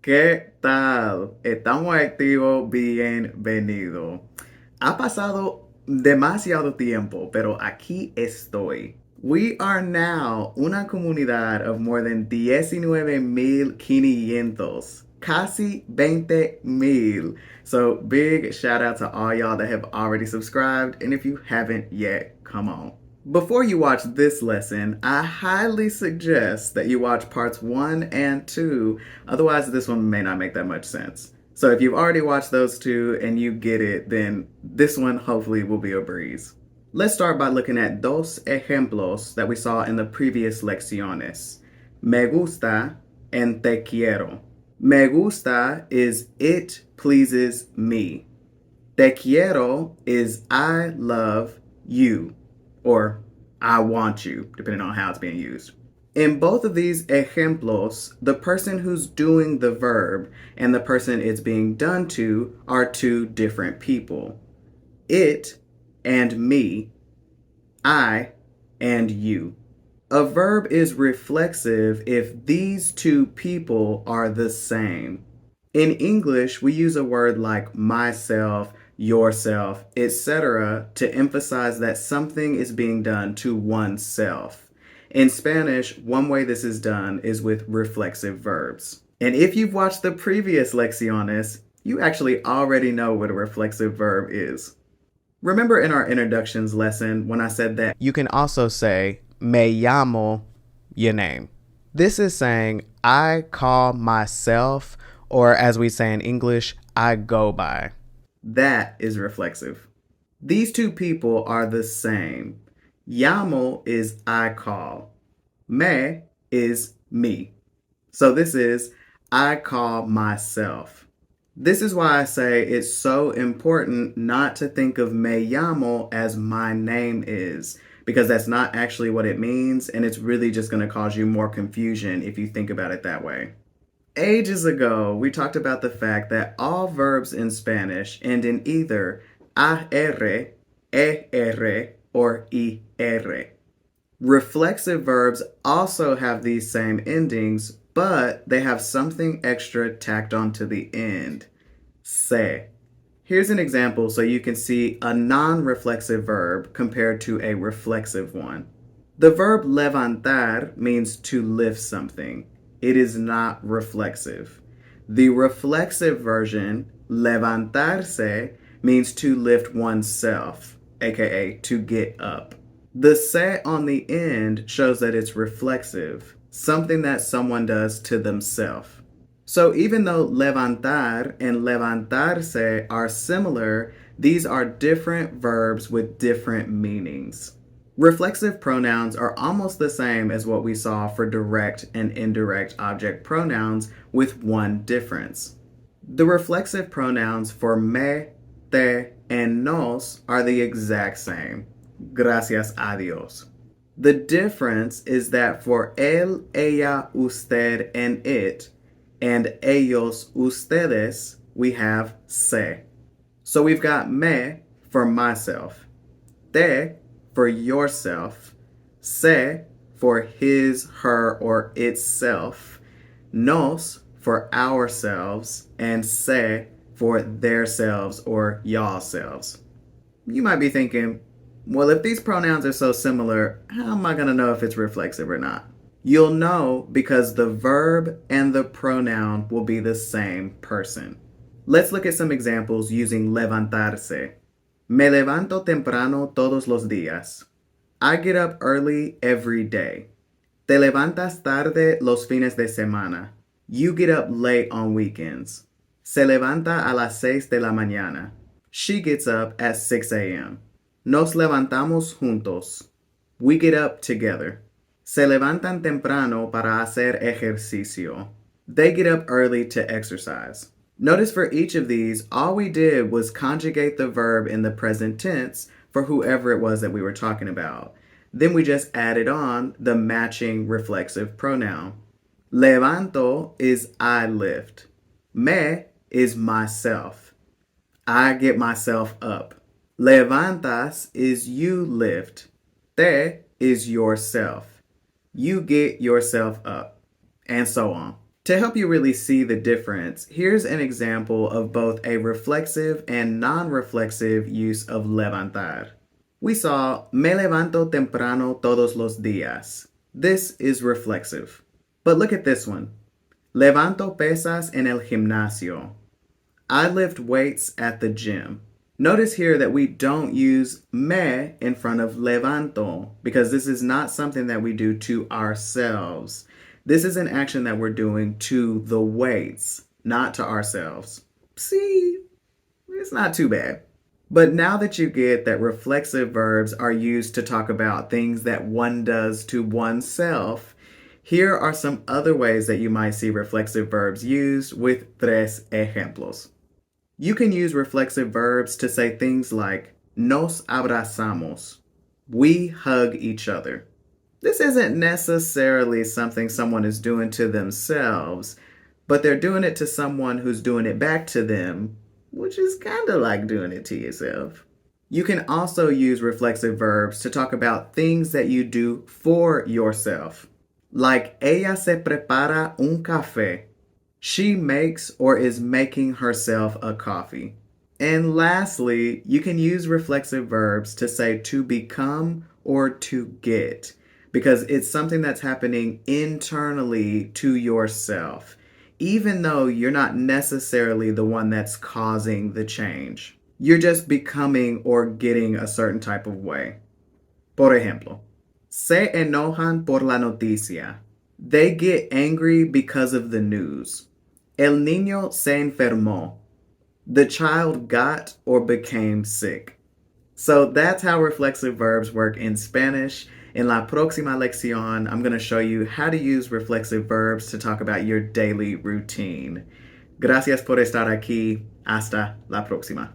¿Qué tal? Estamos activos, bienvenido. Ha pasado demasiado tiempo, pero aquí estoy. We are now una comunidad of more than 19,500, casi 20,000. So big shout out to all y'all that have already subscribed, and if you haven't yet, come on. Before you watch this lesson, I highly suggest that you watch parts 1 and 2, otherwise this one may not make that much sense. So if you've already watched those two and you get it, then this one hopefully will be a breeze. Let's start by looking at dos ejemplos that we saw in the previous lecciones. Me gusta and te quiero. Me gusta is it pleases me. Te quiero is I love you, or I want you, depending on how it's being used. In both of these ejemplos, the person who's doing the verb and the person it's being done to are two different people. It and me, I and you. A verb is reflexive if these two people are the same. In English, we use a word like myself, yourself, etc. to emphasize that something is being done to oneself. In Spanish, one way this is done is with reflexive verbs. And if you've watched the previous lecciones, you actually already know what a reflexive verb is. Remember in our introductions lesson when I said that you can also say, me llamo, your name. This is saying, I call myself, or as we say in English, I go by. That is reflexive. These two people are the same. Llamo is I call. Me is me. So this is I call myself. This is why I say it's so important not to think of me llamo as my name is, because that's not actually what it means, and it's really just going to cause you more confusion if you think about it that way. Ages ago, we talked about the fact that all verbs in Spanish end in either AR, ER, or IR. Reflexive verbs also have these same endings, but they have something extra tacked onto the end. Se. Here's an example so you can see a non-reflexive verb compared to a reflexive one. The verb levantar means to lift something. It is not reflexive. The reflexive version, levantarse, means to lift oneself, aka to get up. The se on the end shows that it's reflexive, something that someone does to themselves. So even though levantar and levantarse are similar, these are different verbs with different meanings. Reflexive pronouns are almost the same as what we saw for direct and indirect object pronouns, with one difference. The reflexive pronouns for me, te, and nos are the exact same. Gracias a Dios. The difference is that for él, ella, usted, and it, and ellos, ustedes, we have se. So we've got me for myself, te for yourself, se for his, her, or itself, nos for ourselves, and se for their selves or y'all selves. You might be thinking, well, if these pronouns are so similar, how am I going to know if it's reflexive or not? You'll know because the verb and the pronoun will be the same person. Let's look at some examples using levantarse. Me levanto temprano todos los días. I get up early every day. Te levantas tarde los fines de semana. You get up late on weekends. Se levanta a las 6 de la mañana. She gets up at 6 a.m. Nos levantamos juntos. We get up together. Se levantan temprano para hacer ejercicio. They get up early to exercise. Notice for each of these, all we did was conjugate the verb in the present tense for whoever it was that we were talking about. Then we just added on the matching reflexive pronoun. Levanto is I lift. Me is myself. I get myself up. Levantas is you lift. Te is yourself. You get yourself up. And so on. To help you really see the difference, here's an example of both a reflexive and non-reflexive use of levantar. We saw me levanto temprano todos los días. This is reflexive. But look at this one. Levanto pesas en el gimnasio. I lift weights at the gym. Notice here that we don't use me in front of levanto because this is not something that we do to ourselves. This is an action that we're doing to the weights, not to ourselves. See, it's not too bad. But now that you get that reflexive verbs are used to talk about things that one does to oneself, here are some other ways that you might see reflexive verbs used with tres ejemplos. You can use reflexive verbs to say things like nos abrazamos. We hug each other. This isn't necessarily something someone is doing to themselves, but they're doing it to someone who's doing it back to them, which is kind of like doing it to yourself. You can also use reflexive verbs to talk about things that you do for yourself. Like ella se prepara un café. She makes or is making herself a coffee. And lastly, you can use reflexive verbs to say to become or to get because it's something that's happening internally to yourself, even though you're not necessarily the one that's causing the change. You're just becoming or getting a certain type of way. Por ejemplo, se enojan por la noticia. They get angry because of the news. El niño se enfermó. The child got or became sick. So that's how reflexive verbs work in Spanish. En la próxima lección, I'm going to show you how to use reflexive verbs to talk about your daily routine. Gracias por estar aquí. Hasta la próxima.